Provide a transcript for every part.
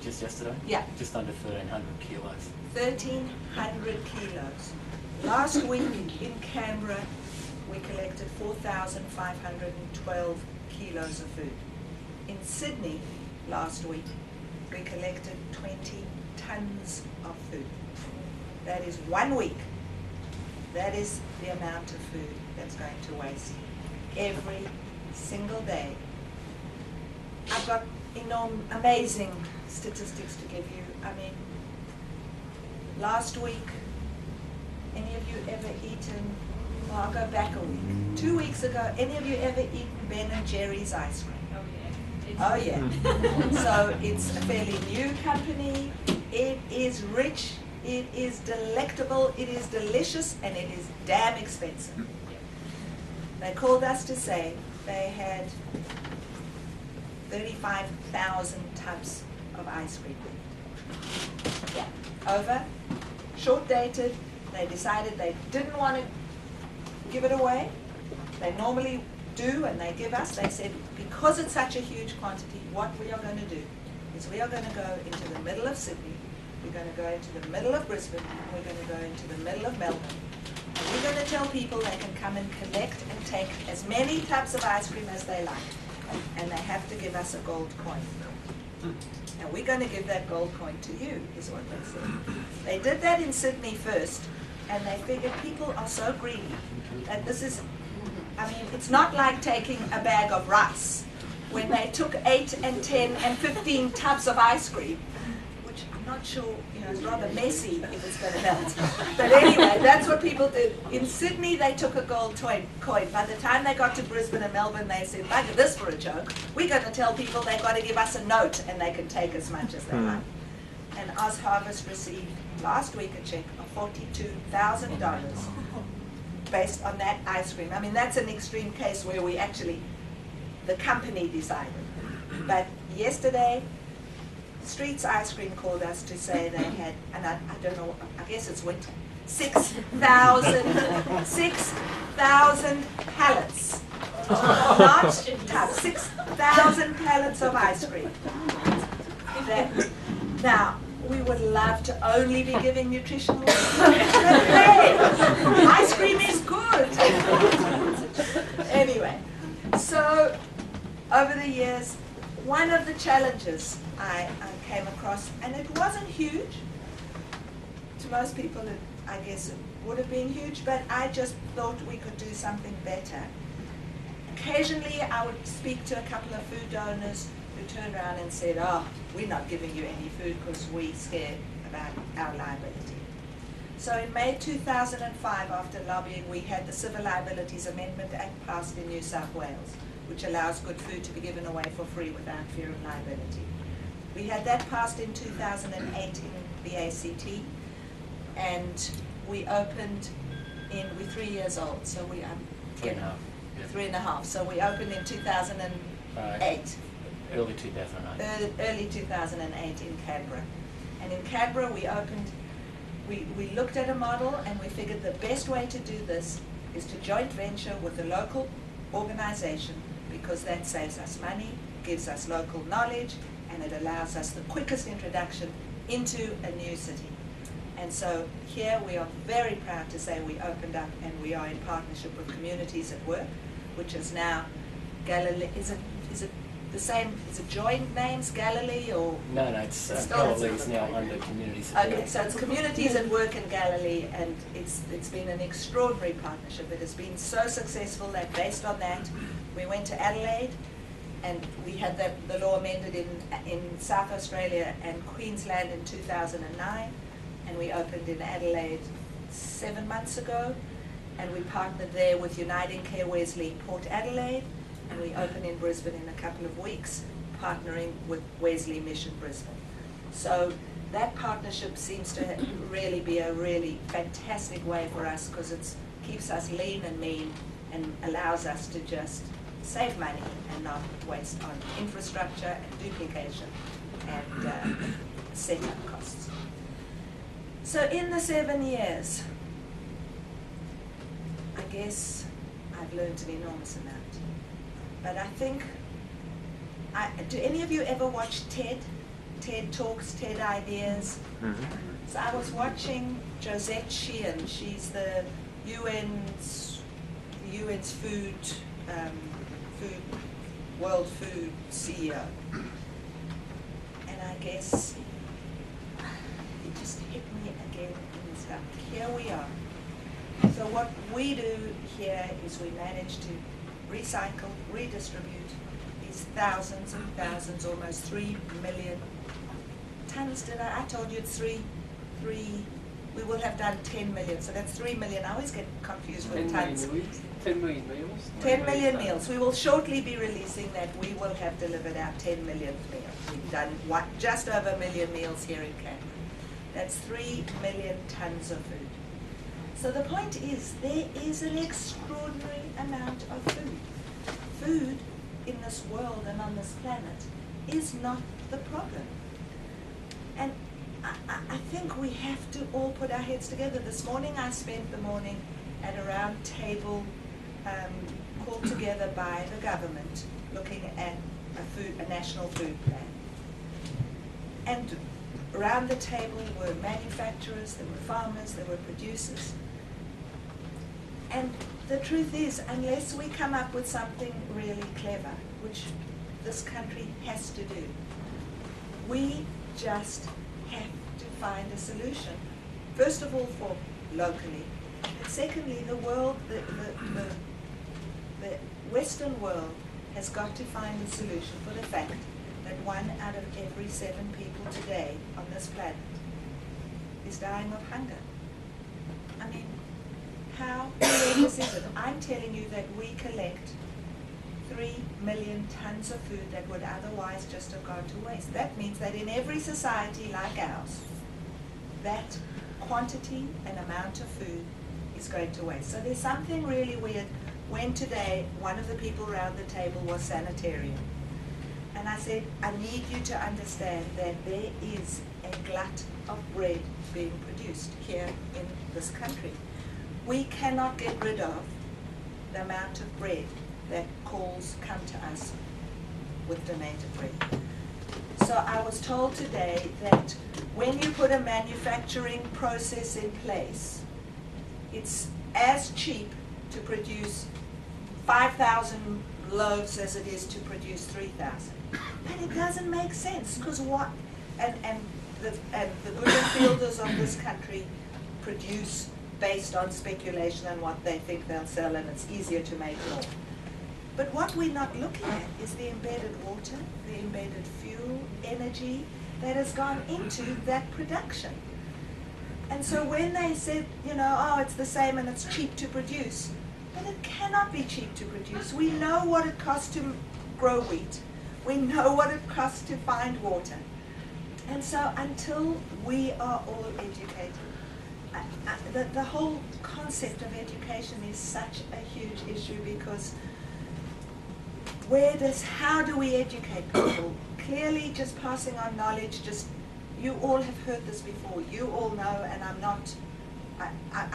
just yesterday? Yeah. Just under 1,300 kilos. 1,300 kilos. Last week in Canberra, we collected 4,512 kilos of food. In Sydney, last week, we collected 20 tons of food. That is 1 week. That is the amount of food that's going to waste every single day. I've got amazing statistics to give you. I mean, last week, any of you ever eaten, well, I'll go back a week. 2 weeks ago, any of you ever eaten Ben and Jerry's ice cream? Oh yeah. So it's a fairly new company. It is rich, it is delectable, it is delicious, and it is damn expensive. They called us to say they had 35,000 tubs of ice cream. Yeah, over, short dated. They decided they didn't want to give it away. They normally do, and they give us. They said, because it's such a huge quantity, what we are going to do is we are going to go into the middle of Sydney, we're going to go into the middle of Brisbane, and we're going to go into the middle of Melbourne. And we're going to tell people they can come and collect and take as many tubs of ice cream as they like. And they have to give us a gold coin. And we're going to give that gold coin to you, is what they said. They did that in Sydney first, and they figured people are so greedy that this is, I mean, it's not like taking a bag of rice. When they took 8 and 10 and 15 tubs of ice cream, which I'm not sure, it's rather messy if it's going to melt. But anyway, that's what people did. In Sydney, they took a gold coin. By the time they got to Brisbane and Melbourne, they said, bugger this for a joke. We're going to tell people they've got to give us a note and they can take as much as they like. And OzHarvest received last week a check of $42,000 based on that ice cream. I mean, that's an extreme case where we actually, the company decided. But yesterday, Streets Ice Cream called us to say they had, and I don't know, I guess it's winter, 6,000 pallets. Not tubs, 6,000 pallets of ice cream. Now, we would love to only be giving nutritional but hey, ice cream is good. Anyway, so over the years, one of the challenges I came across, and it wasn't huge. To most people, I guess it would have been huge, but I just thought we could do something better. Occasionally, I would speak to a couple of food donors who turned around and said, oh, we're not giving you any food because we're scared about our liability. So in May 2005, after lobbying, we had the Civil Liabilities Amendment Act passed in New South Wales, which allows good food to be given away for free without fear of liability. We had that passed in 2008 in the ACT, and we opened we're 3 years old, so we are 3.5. 3.5. So we opened in 2008. Early 2008. Early 2008 in Canberra. And in Canberra we opened, we looked at a model and we figured the best way to do this is to joint venture with a local organization, because that saves us money, gives us local knowledge, and it allows us the quickest introduction into a new city. And so here we are very proud to say we opened up, and we are in partnership with Communities at Work, which is now Galilee. Is it the same? Is it joint names, Galilee, or? No, it's Galilee is now under Communities at Work. Okay, so it's Communities at Work in Galilee, and it's been an extraordinary partnership. It has been so successful that based on that, we went to Adelaide, and we had the law amended in South Australia and Queensland in 2009, and we opened in Adelaide 7 months ago, and we partnered there with Uniting Care Wesley Port Adelaide, and we open in Brisbane in a couple of weeks, partnering with Wesley Mission Brisbane. So that partnership seems to really be a really fantastic way for us, because it keeps us lean and mean and allows us to just save money and not waste on infrastructure and duplication and setup costs. So in the 7 years, I guess I've learned an enormous amount. But I think, do any of you ever watch TED? TED Talks, TED Ideas. So I was watching Josette Sheehan. She's the UN's World Food CEO. And I guess it just hit me again in the stomach. Here we are. So what we do here is we manage to recycle, redistribute these thousands and thousands, almost 3 million tons. I told you it's we will have done 10 million, so that's 3 million. I always get confused with tons. 10 million meals? 10 million meals. We will shortly be releasing that. We will have delivered our 10 millionth meal. We've done just over 1 million meals here in Canberra. That's 3 million tons of food. So the point is, there is an extraordinary amount of food. Food in this world and on this planet is not the problem. And I think we have to all put our heads together. This morning I spent the morning at a round table called together by the government looking at a national food plan. And around the table were manufacturers, there were farmers, there were producers. And the truth is, unless we come up with something really clever, which this country has to do, we just have to find a solution. First of all, for locally, and secondly, the world, the Western world has got to find a solution for the fact that 1 out of every 7 people today on this planet is dying of hunger. I mean, how horrendous is it? I'm telling you that we collect 3 million tons of food that would otherwise just have gone to waste. That means that in every society like ours, that quantity and amount of food is going to waste. So there's something really weird when today one of the people around the table was sanitarian. And I said, I need you to understand that there is a glut of bread being produced here in this country. We cannot get rid of the amount of bread that calls come to us with donated bread. So I was told today that when you put a manufacturing process in place, it's as cheap to produce 5,000 loaves as it is to produce 3,000. And it doesn't make sense, because what, and the good fielders of this country produce based on speculation and what they think they'll sell, and it's easier to make more. But what we're not looking at is the embedded water, the embedded fuel, energy that has gone into that production. And so when they said, you know, oh, it's the same and it's cheap to produce, but it cannot be cheap to produce. We know what it costs to grow wheat. We know what it costs to find water. And so until we are all educated, the whole concept of education is such a huge issue, because how do we educate people? Clearly just passing on knowledge, you all have heard this before, you all know, and I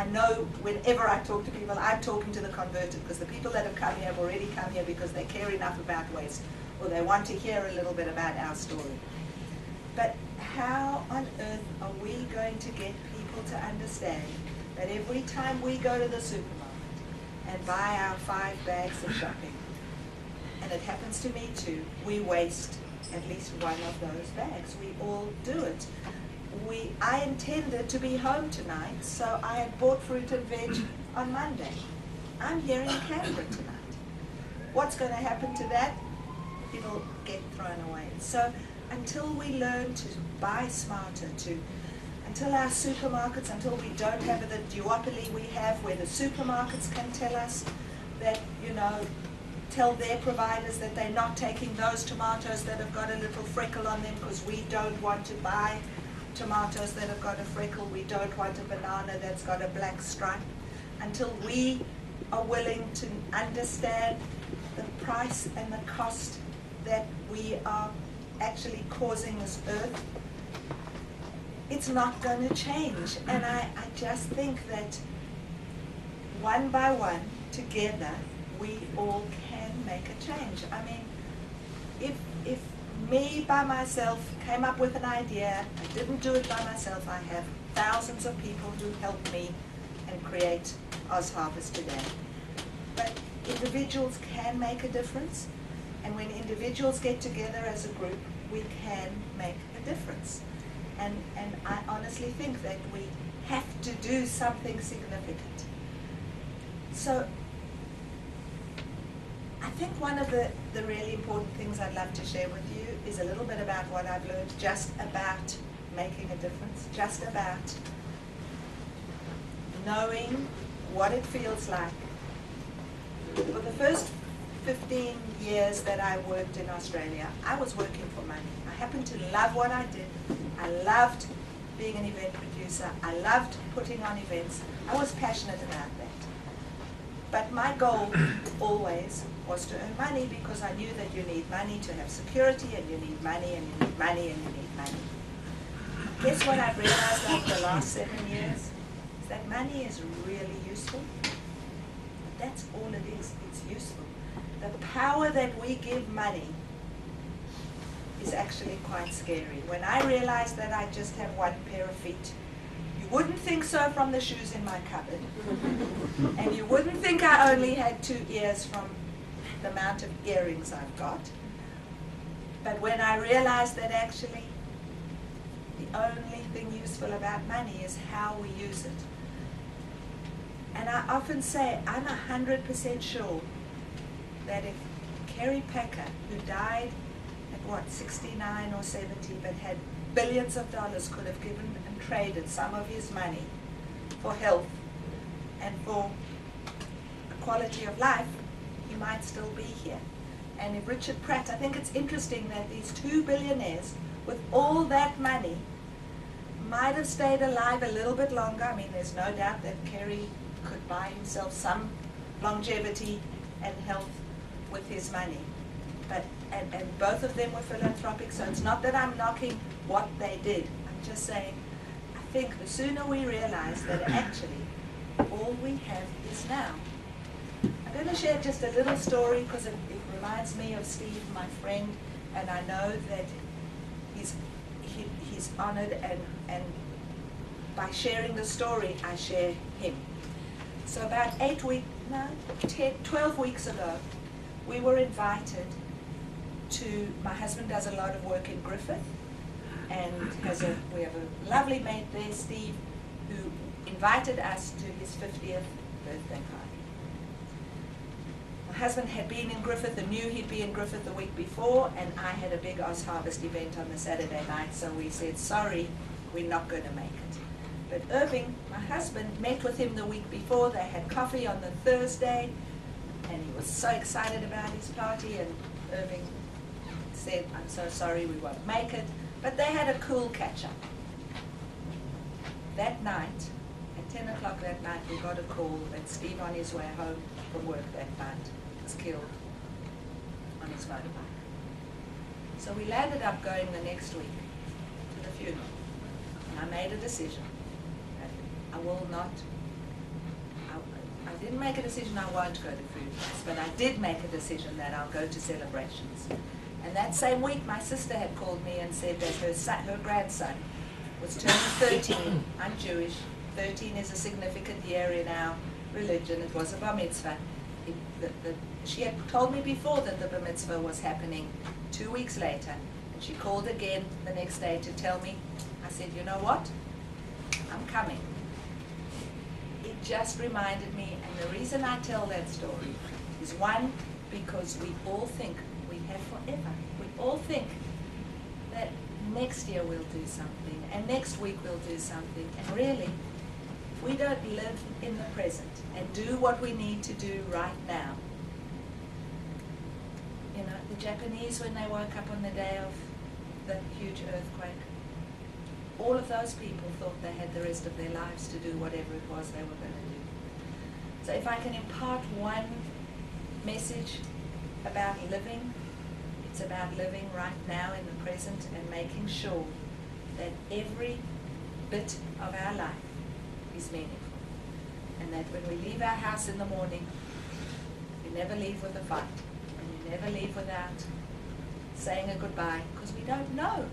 know whenever I talk to people, I'm talking to the converted, because the people that have come here have already come here because they care enough about waste, or they want to hear a little bit about our story. But how on earth are we going to get people to understand that every time we go to the supermarket and buy our 5 bags of shopping, and it happens to me too, we waste at least one of those bags. We all do it. I intended to be home tonight, so I had bought fruit and veg on Monday. I'm here in Canberra tonight. What's going to happen to that? It'll get thrown away. So until we learn to buy smarter, until our supermarkets, until we don't have the duopoly we have where the supermarkets can tell us that, tell their providers that they're not taking those tomatoes that have got a little freckle on them because we don't want to buy tomatoes that have got a freckle, we don't want a banana that's got a black stripe, until we are willing to understand the price and the cost that we are actually causing this earth, it's not going to change. And I just think that one by one, together, we all can make a change. I mean, if me by myself came up with an idea. I didn't do it by myself. I have thousands of people who helped me and create OzHarvest today. But individuals can make a difference, and when individuals get together as a group, we can make a difference. And I honestly think that we have to do something significant. So I think one of the really important things I'd love to share with you is a little bit about what I've learned just about making a difference, just about knowing what it feels like. For the first 15 years that I worked in Australia, I was working for money. I happened to love what I did. I loved being an event producer. I loved putting on events. I was passionate about that. But my goal always was to earn money, because I knew that you need money to have security, and you need money, and you need money, and you need money. Guess what I've realized after the last 7 years? Is that money is really useful. That's all it is. It's useful. The power that we give money is actually quite scary. When I realized that I just have one pair of feet, you wouldn't think so from the shoes in my cupboard. And you wouldn't think I only had 2 ears from the amount of earrings I've got. But when I realized that actually the only thing useful about money is how we use it. And I often say, I'm 100% sure that if Kerry Packer, who died at 69 or 70, but had billions of dollars, could have given and traded some of his money for health and for a quality of life, he might still be here. And if Richard Pratt, I think it's interesting that these 2 billionaires with all that money might have stayed alive a little bit longer. I mean, there's no doubt that Kerry could buy himself some longevity and health with his money. But and both of them were philanthropic, so it's not that I'm knocking what they did. I'm just saying, I think the sooner we realize that actually all we have is now. I'm going to share just a little story because it reminds me of Steve, my friend, and I know that he's honored, and by sharing the story, I share him. So about 12 weeks ago, we were invited to, my husband does a lot of work in Griffith, and we have a lovely mate there, Steve, who invited us to his 50th birthday party. My husband had been in Griffith and knew he'd be in Griffith the week before, and I had a big OzHarvest event on the Saturday night, so we said, sorry, we're not going to make it. But Irving, my husband, met with him the week before. They had coffee on the Thursday, and he was so excited about his party, and Irving said, I'm so sorry, we won't make it. But they had a cool catch-up. That night, at 10 o'clock that night, we got a call that Steve, on his way home from work that night, was killed on his motorbike. So we landed up going the next week to the funeral. And I made a decision. I will not, I didn't make a decision I won't go to funerals, but I did make a decision that I'll go to celebrations. And that same week, my sister had called me and said that her grandson was turning 13. I'm Jewish. 13 is a significant year in our religion. It was a bar mitzvah. She had told me before that the bar mitzvah was happening 2 weeks later. And she called again the next day to tell me. I said, you know what? I'm coming. It just reminded me, and the reason I tell that story is, one, because we all think we have forever. We all think that next year we'll do something, and next week we'll do something. And really, if we don't live in the present and do what we need to do right now, you know, the Japanese, when they woke up on the day of the huge earthquake, all of those people thought they had the rest of their lives to do whatever it was they were going to do. So if I can impart one message about living, it's about living right now in the present and making sure that every bit of our life is meaningful. And that when we leave our house in the morning, we never leave with a fight, and we never leave without saying a goodbye because we don't know